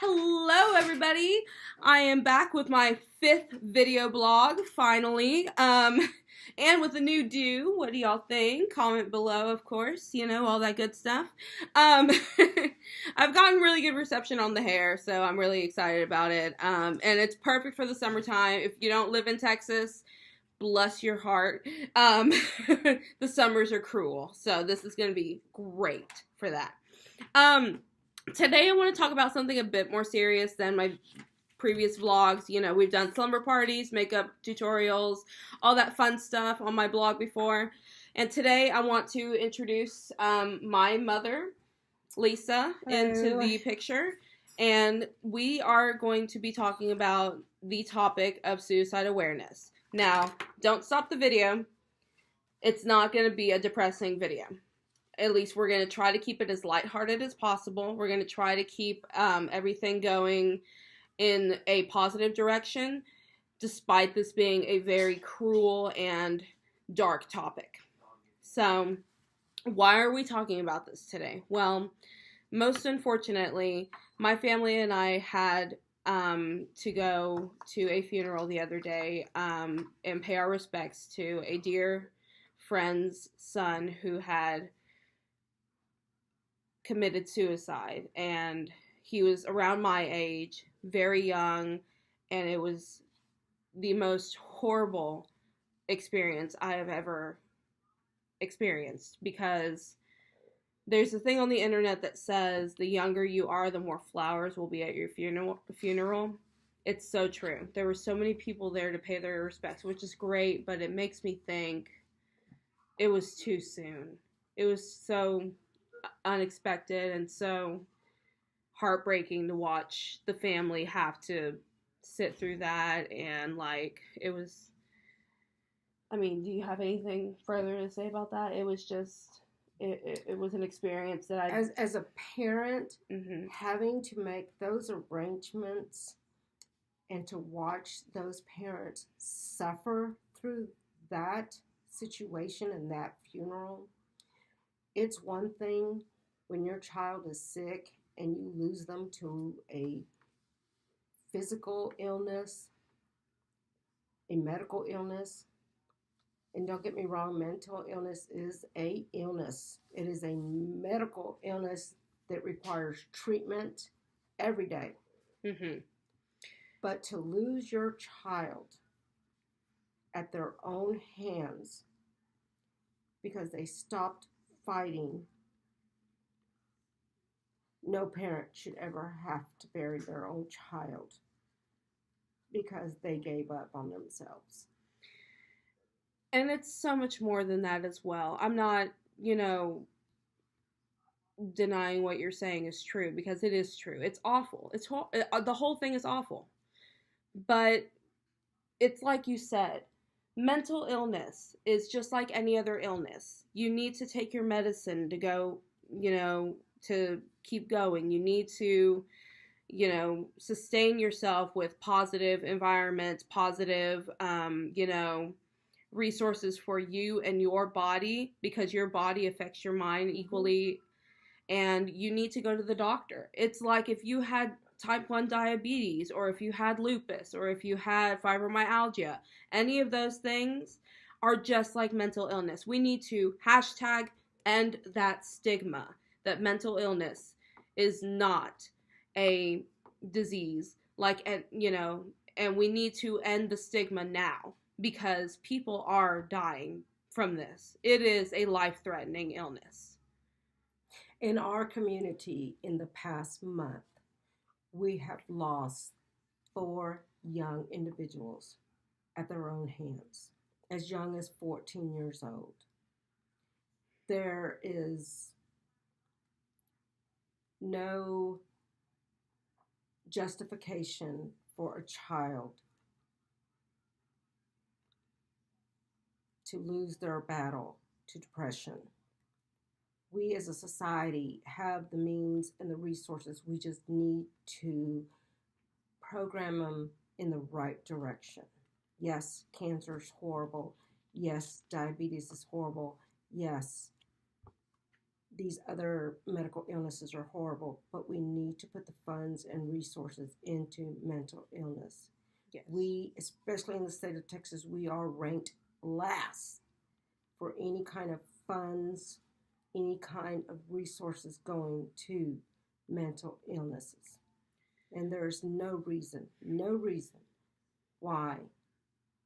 Hello, everybody. I am back with my 5th video blog, finally, and with a new do. What do y'all think? Comment below, of course, all that good stuff. I've gotten really good reception on the hair, so I'm really excited about it, and it's perfect for the summertime. If you don't live in Texas, bless your heart. The summers are cruel, so this is going to be great for that. Today I want to talk about something a bit more serious than my previous vlogs. We've done slumber parties, makeup tutorials, all that fun stuff on my blog before. And today I want to introduce my mother, Lisa, into the picture. And we are going to be talking about the topic of suicide awareness. Now, don't stop the video. It's not going to be a depressing video. At least we're going to try to keep it as lighthearted as possible. We're going to try to keep everything going in a positive direction, despite this being a very cruel and dark topic. So, why are we talking about this today? Well, most unfortunately, my family and I had to go to a funeral the other day and pay our respects to a dear friend's son who had committed suicide, and he was around my age, very young, and it was the most horrible experience I have ever experienced, because there's a thing on the internet that says the younger you are, the more flowers will be at your funeral. It's so true. There were so many people there to pay their respects, which is great, but it makes me think it was too soon. It was so unexpected and so heartbreaking to watch the family have to sit through that, and it was, do you have anything further to say about that? It was just, it was an experience that as a parent, having to make those arrangements and to watch those parents suffer through that situation and that funeral. It's one thing when your child is sick and you lose them to a physical illness, a medical illness. And don't get me wrong, mental illness is an illness. It is a medical illness that requires treatment every day. But to lose your child at their own hands because they stopped fighting, no parent should ever have to bury their own child because they gave up on themselves. And it's so much more than that as well. I'm not, denying what you're saying is true, because it is true. It's awful. The whole thing is awful. But it's like you said, mental illness is just like any other illness. You need to take your medicine to go, to keep going. You need to, sustain yourself with positive environments, positive, resources for you and your body, because your body affects your mind equally, and you need to go to the doctor. It's like if you had type 1 diabetes, or if you had lupus, or if you had fibromyalgia, any of those things are just like mental illness. We need to #end that stigma that mental illness is not a disease, and we need to end the stigma now, because people are dying from this. It is a life-threatening illness. In our community, in the past month, we have lost 4 young individuals at their own hands, as young as 14 years old. There is no justification for a child to lose their battle to depression. We as a society have the means and the resources. We just need to program them in the right direction. Yes, cancer is horrible. Yes, diabetes is horrible. Yes, these other medical illnesses are horrible, but we need to put the funds and resources into mental illness. Yes. We, especially in the state of Texas, we are ranked last for any kind of funds, any kind of resources going to mental illnesses. And there's no reason why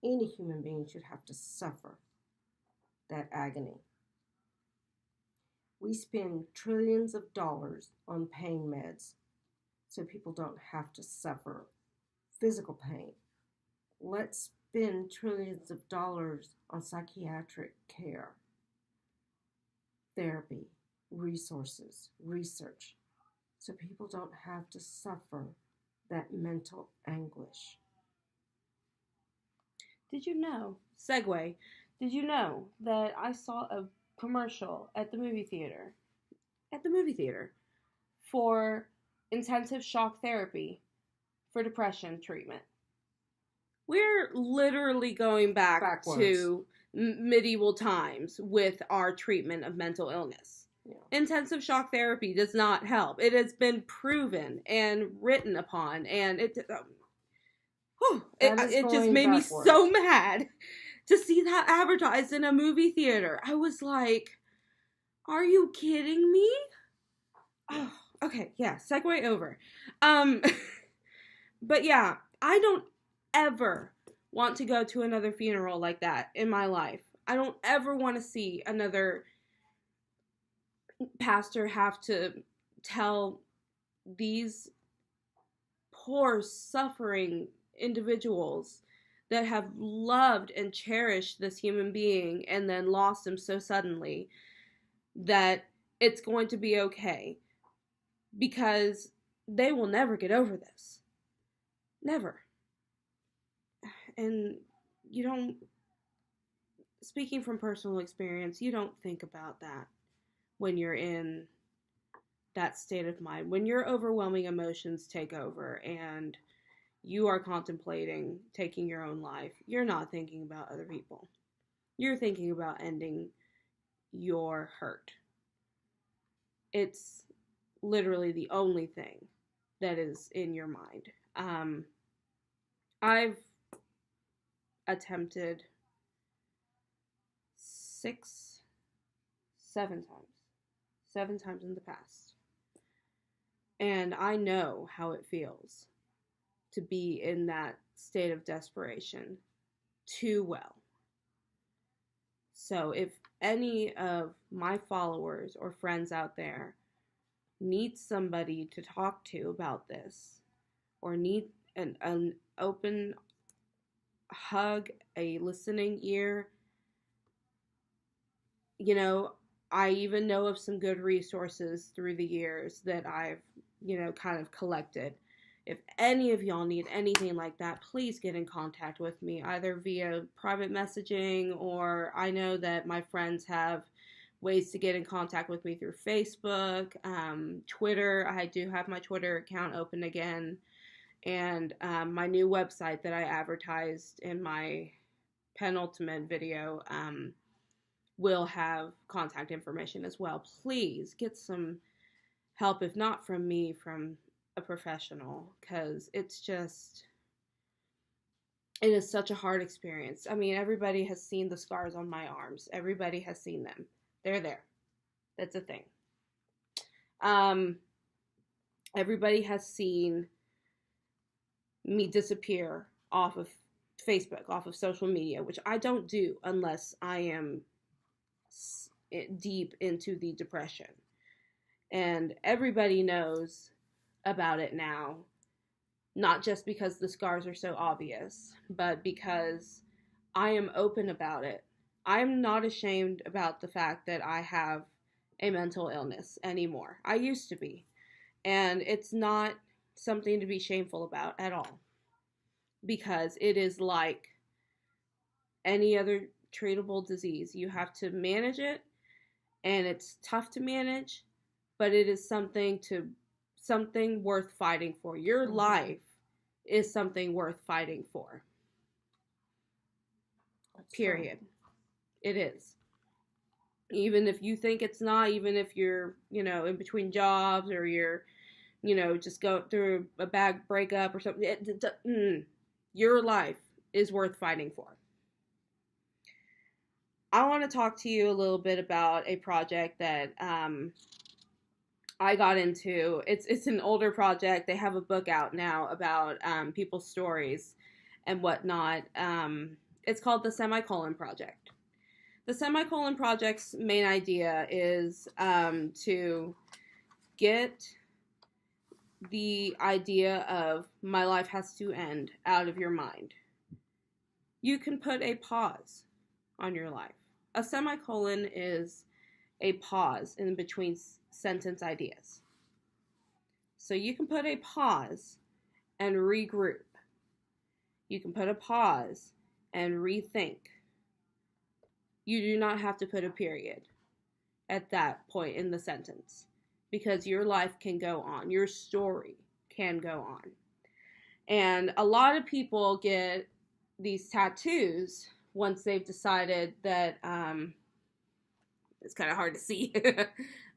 any human being should have to suffer that agony. We spend trillions of dollars on pain meds so people don't have to suffer physical pain. Let's spend trillions of dollars on psychiatric care, therapy, resources, research, so people don't have to suffer that mental anguish. Did you know, Segway, did you know that I saw a commercial at the movie theater for intensive shock therapy for depression treatment? We're literally going backwards to medieval times with our treatment of mental illness. Yeah. Intensive shock therapy does not help. It has been proven and written upon, and it just made me so mad to see that advertised in a movie theater. I was like, are you kidding me? Oh, okay, yeah, segue over. But yeah, I don't ever want to go to another funeral like that in my life. I don't ever want to see another pastor have to tell these poor, suffering individuals that have loved and cherished this human being and then lost him so suddenly that it's going to be okay, because they will never get over this. Never. And you don't, speaking from personal experience, you don't think about that when you're in that state of mind. When your overwhelming emotions take over and you are contemplating taking your own life, you're not thinking about other people. You're thinking about ending your hurt. It's literally the only thing that is in your mind. I've attempted 7 times in the past. And I know how it feels to be in that state of desperation too well. So if any of my followers or friends out there need somebody to talk to about this, or need an open hug, a listening ear, you know, I even know of some good resources through the years that I've, kind of collected. If any of y'all need anything like that, please get in contact with me, either via private messaging, or I know that my friends have ways to get in contact with me through Facebook, Twitter. I do have my Twitter account open again, and my new website that I advertised in my penultimate video will have contact information as well. Please get some help, if not from me, from a professional, because it is such a hard experience. I mean, everybody has seen the scars on my arms. Everybody has seen them. They're there. That's a thing. Everybody has seen me disappear off of Facebook, off of social media, which I don't do unless I am deep into the depression. And everybody knows about it now, not just because the scars are so obvious, but because I am open about it. I'm not ashamed about the fact that I have a mental illness anymore. I used to be. And it's not something to be shameful about at all, because it is like any other treatable disease. You have to manage it, and it's tough to manage, but it is something worth fighting for. Your life is something worth fighting for. Period. It is. Even if you think it's not, even if you're, in between jobs, or you're, just go through a bad breakup or something, your life is worth fighting for. I want to talk to you a little bit about a project that I got into. It's an older project. They have a book out now about people's stories and whatnot. It's called the Semicolon Project. The Semicolon Project's main idea is to get the idea of my life has to end out of your mind. You can put a pause on your life. A semicolon is a pause in between sentence ideas. So you can put a pause and regroup. You can put a pause and rethink. You do not have to put a period at that point in the sentence, because your life can go on. Your story can go on. And a lot of people get these tattoos once they've decided that, it's kind of hard to see,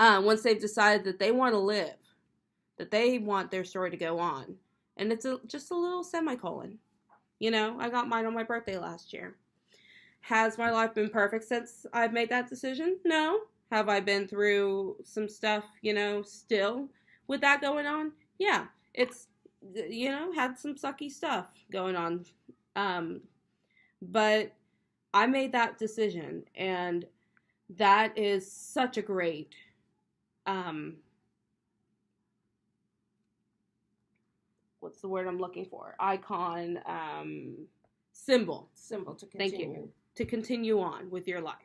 once they've decided that they want to live, that they want their story to go on. And it's just a little semicolon. I got mine on my birthday last year. Has my life been perfect since I've made that decision? No. Have I been through some stuff, still with that going on? Yeah. It's, had some sucky stuff going on. But I made that decision, and that is such a great, what's the word I'm looking for? Icon, symbol. Symbol to continue. Thank you. To continue on with your life.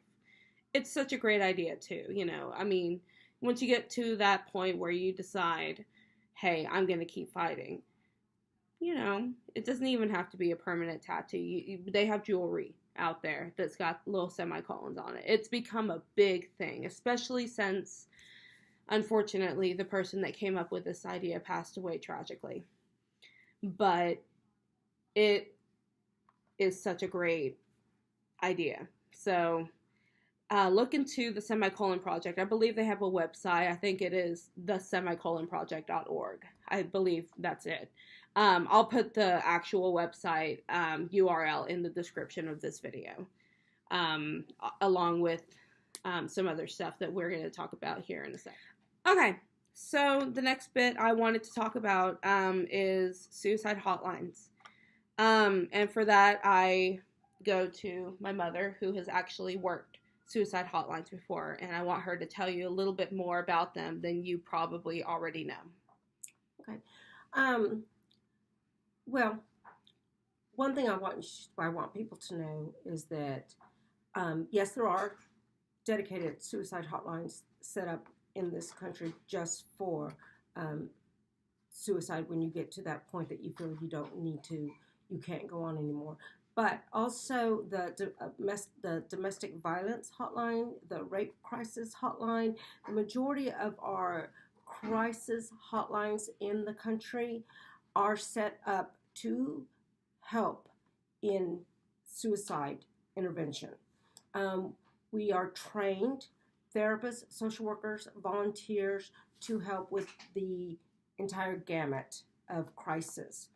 It's such a great idea too, I mean, once you get to that point where you decide, hey, I'm going to keep fighting, it doesn't even have to be a permanent tattoo. They have jewelry out there that's got little semicolons on it. It's become a big thing, especially since, unfortunately, the person that came up with this idea passed away tragically. But it is such a great idea. So look into the Semicolon Project. I believe they have a website. I think it is thesemicolonproject.org. I believe that's it. I'll put the actual website URL in the description of this video, along with some other stuff that we're going to talk about here in a second. Okay, so the next bit I wanted to talk about is suicide hotlines. And for that, I go to my mother, who has actually worked suicide hotlines before, and I want her to tell you a little bit more about them than you probably already know. Okay. Well, one thing I want people to know is that, yes, there are dedicated suicide hotlines set up in this country just for suicide when you get to that point that you feel you can't go on anymore. But also the domestic violence hotline, the rape crisis hotline, the majority of our crisis hotlines in the country are set up to help in suicide intervention. We are trained therapists, social workers, volunteers to help with the entire gamut of crisis.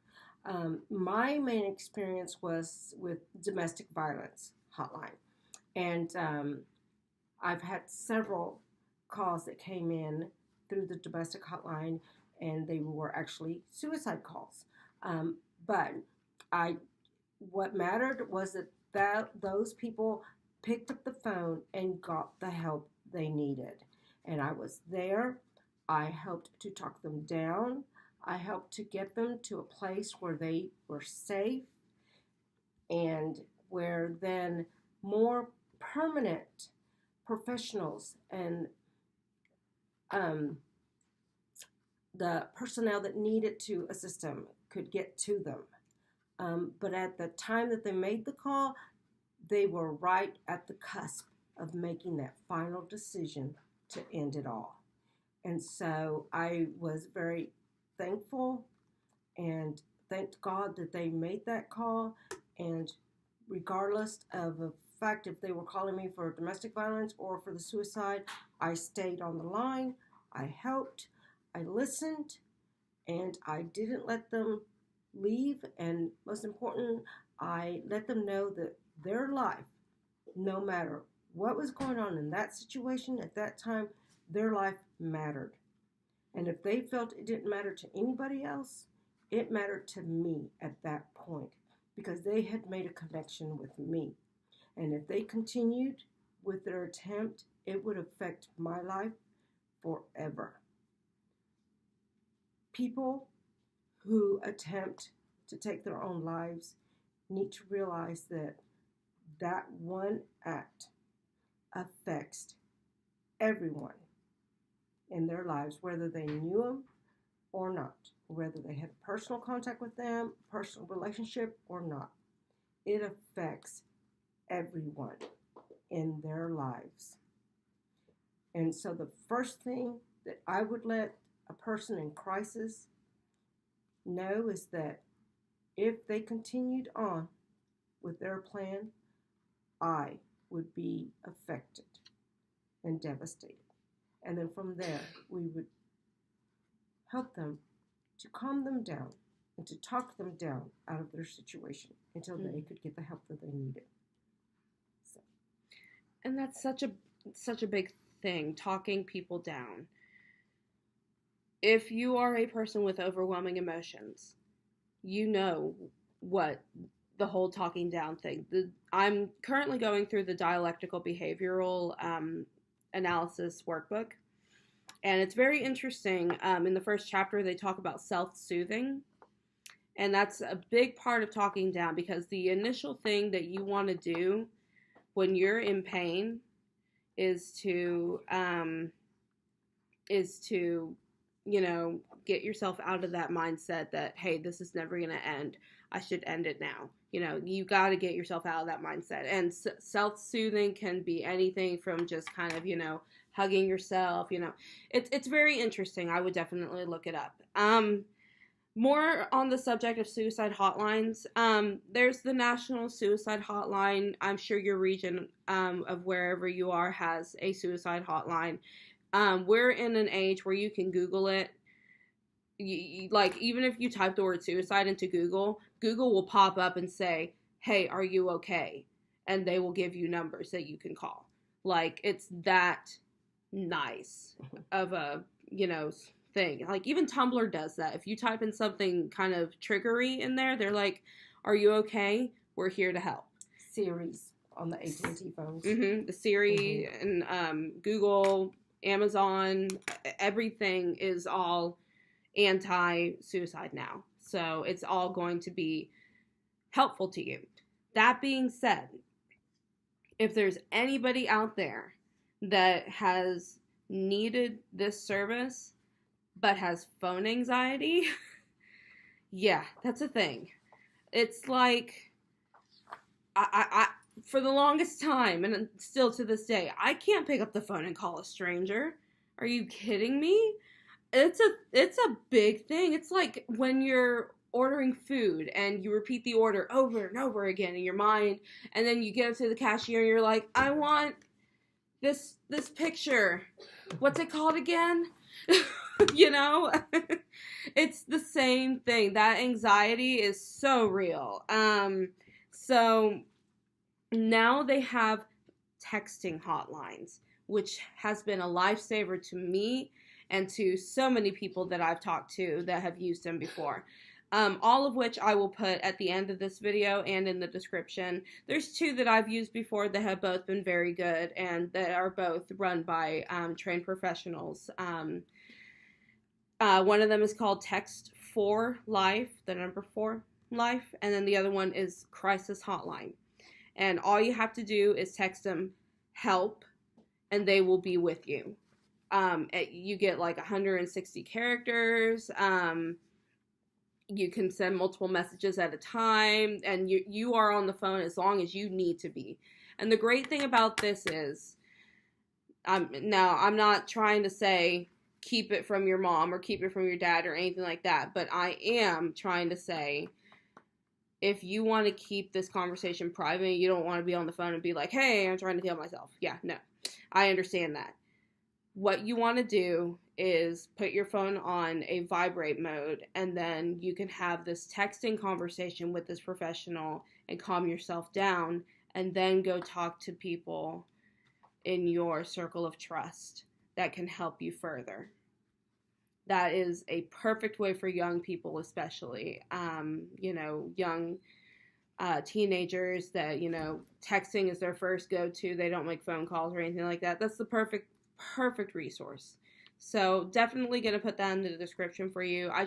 My main experience was with domestic violence hotline, and I've had several calls that came in through the domestic hotline, and they were actually suicide calls. But what mattered was that those people picked up the phone and got the help they needed, and I was there. I helped to talk them down. I helped to get them to a place where they were safe, and where then more permanent professionals and the personnel that needed to assist them could get to them. But at the time that they made the call, they were right at the cusp of making that final decision to end it all. And so I was very thankful and thanked God that they made that call. And regardless of the fact, if they were calling me for domestic violence or for the suicide, I stayed on the line. I helped. I listened. And I didn't let them leave. And most important, I let them know that their life, no matter what was going on in that situation at that time, their life mattered. And if they felt it didn't matter to anybody else, it mattered to me at that point because they had made a connection with me. And if they continued with their attempt, it would affect my life forever. People who attempt to take their own lives need to realize that that one act affects everyone in their lives, whether they knew them or not, whether they had personal contact with them, personal relationship or not. It affects everyone in their lives. And so the first thing that I would let a person in crisis know is that if they continued on with their plan, I would be affected and devastated. And then from there, we would help them to calm them down and to talk them down out of their situation until they could get the help that they needed. So. And that's such a big thing, talking people down. If you are a person with overwhelming emotions, you know what the whole talking down thing. I'm currently going through the dialectical behavioral analysis workbook, and it's very interesting. In the first chapter, they talk about self-soothing, and that's a big part of talking down because the initial thing that you want to do when you're in pain is to get yourself out of that mindset that, hey, this is never going to end. I should end it now. You got to get yourself out of that mindset. And self-soothing can be anything from just kind of, hugging yourself, It's very interesting. I would definitely look it up. More on the subject of suicide hotlines. There's the National Suicide Hotline. I'm sure your region of wherever you are has a suicide hotline. We're in an age where you can Google it. Even if you type the word suicide into Google will pop up and say, hey, are you okay? And they will give you numbers that you can call. It's that nice of a, thing. Even Tumblr does that. If you type in something kind of triggery in there, they're like, are you okay? We're here to help. Series on the AT&T phones. Mm-hmm. The Siri and Google, Amazon, everything is all anti-suicide now. So it's all going to be helpful to you. That being said, if there's anybody out there that has needed this service but has phone anxiety, yeah, that's a thing. It's like, I for the longest time, and still to this day, I can't pick up the phone and call a stranger. Are you kidding me? It's a big thing. It's like when you're ordering food and you repeat the order over and over again in your mind, and then you get up to the cashier and you're like, I want this picture. What's it called again? It's the same thing. That anxiety is so real. So now they have texting hotlines, which has been a lifesaver to me and to so many people that I've talked to that have used them before. All of which I will put at the end of this video and in the description. There's 2 that I've used before that have both been very good and that are both run by trained professionals. One of them is called Text for Life, the number 4 Life, and then the other one is Crisis Hotline. And all you have to do is text them help, and they will be with you. You get 160 characters. You can send multiple messages at a time, and you are on the phone as long as you need to be. And the great thing about this is, I'm not trying to say keep it from your mom or keep it from your dad or anything like that, but I am trying to say if you want to keep this conversation private, you don't want to be on the phone and be like, hey, I'm trying to kill myself. Yeah, no, I understand that. What you want to do is put your phone on a vibrate mode, and then you can have this texting conversation with this professional and calm yourself down, and then go talk to people in your circle of trust that can help you further. That is a perfect way for young people, especially, young teenagers that, texting is their first go-to. They don't make phone calls or anything like that. That's the perfect resource. So definitely going to put that in the description for you. I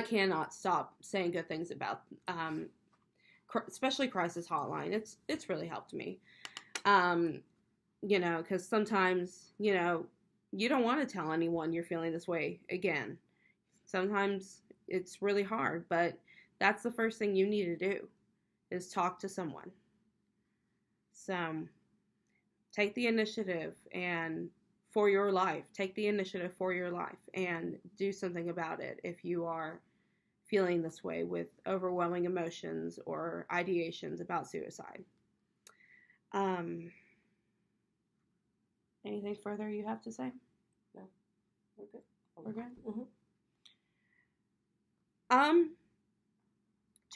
cannot stop saying good things about, especially Crisis Hotline. It's really helped me. Because sometimes, you don't want to tell anyone you're feeling this way again. Sometimes it's really hard, but that's the first thing you need to do is talk to someone. So take the initiative and for your life, take the initiative for your life and do something about it if you are feeling this way with overwhelming emotions or ideations about suicide. Anything further you have to say? No. We're good. We're good? Mm-hmm.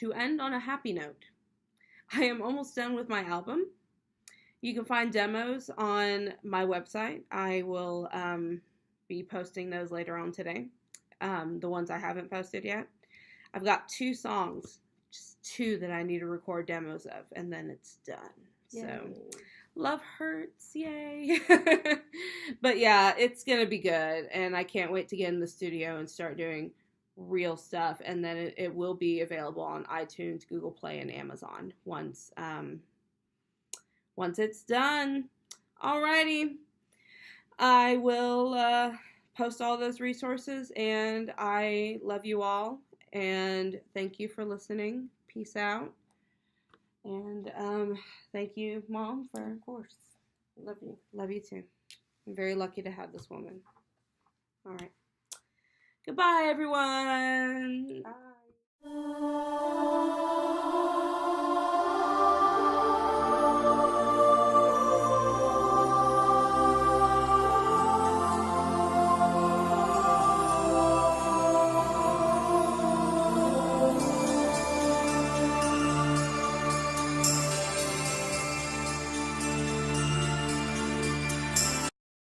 To end on a happy note, I am almost done with my album. You can find demos on my website. I will be posting those later on today. The ones I haven't posted yet. I've got 2 songs, just 2 that I need to record demos of, and then it's done. Yay. So, love hurts, yay. But yeah, it's going to be good, and I can't wait to get in the studio and start doing real stuff, and then it will be available on iTunes, Google Play, and Amazon once it's done. Alrighty. I will post all those resources, and I love you all, and thank you for listening. Peace out. And thank you, Mom, for... Of course. Love you. Love you too. I'm very lucky to have this woman. All right. Goodbye, everyone. Bye.